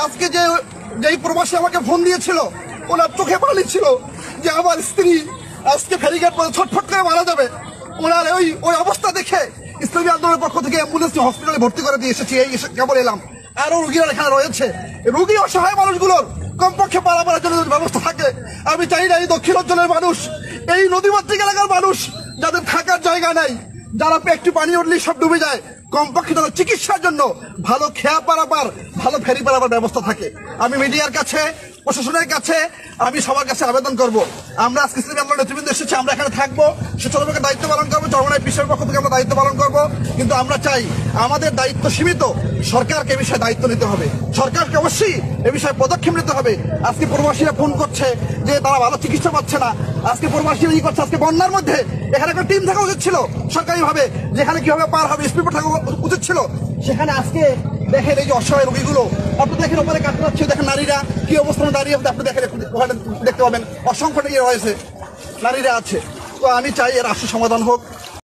আজকে যেই প্রবাসী আমাকে ফোন দিয়েছিল, ওনার চোখে পানি ছিল যে আমার স্ত্রী আজকে ফেরিঘাট পরে ছটফট করে মারা যাবে। ওনার ওই অবস্থা দেখে ইসলামী আন্দোলনের পক্ষ থেকে অ্যাম্বুলেন্স হসপিটালে ভর্তি করে দিয়ে এসেছি, কেবল এলাম। আরো রুগীরা এখানে রয়েছে, রুগী অসহায় মানুষগুলোর কমপক্ষে পারাপারের জন্য ব্যবস্থা থাকে। আমি চাই না এই দক্ষিণ অঞ্চলের মানুষ, এই নদীমাতৃক এলাকার মানুষ যাদের থাকার জায়গা নাই, যারা একটু পানি উঠলেই সব ডুবে যায়, কমপক্ষে তাদের চিকিৎসার জন্য ভালো খেয়া পারাপার, ভালো ফেরি পারাপার ব্যবস্থা থাকে। আমি মিডিয়ার কাছে, প্রশাসনের কাছে, আমি সবার কাছে আবেদন করব, আমরা আজকে ইসলামী আন্দোলনের নেতৃবৃন্দ এসেছি, আমরা এখানে থাকবো, সে চরমনাইয়ের দায়িত্ব পালন করবো, চরমনাই বিশ্বের পক্ষ থেকে আমরা দায়িত্ব পালন করব। কিন্তু আমরা চাই আমাদের দায়িত্ব সীমিত, সরকারকে এ বিষয়ে দায়িত্ব নিতে হবে, সরকারকে অবশ্যই এ বিষয়ে পদক্ষেপ নিতে হবে। আজকে প্রবাসীরা ফোন করছে যে তারা ভালো চিকিৎসা পাচ্ছে না, আজকে প্রবাসীরা ই করছে। আজকে বন্যার মধ্যে এখানে একটা টিম থাকা উচিত ছিল সরকারিভাবে, যেখানে কিভাবে পার হবে স্পিড থাকা উচিত ছিল। সেখানে আজকে দেখেন এই যে অসহায় রোগীগুলো, আপনি দেখেন ওপরে কাটতে যাচ্ছে, দেখেন নারীরা কি অবস্থানে দাঁড়িয়ে আছে, আপনি দেখেন ওখানে দেখতে পাবেন অসংখ্য রয়েছে, নারীরা আছে। তো আমি চাই এর আশু সমাধান হোক।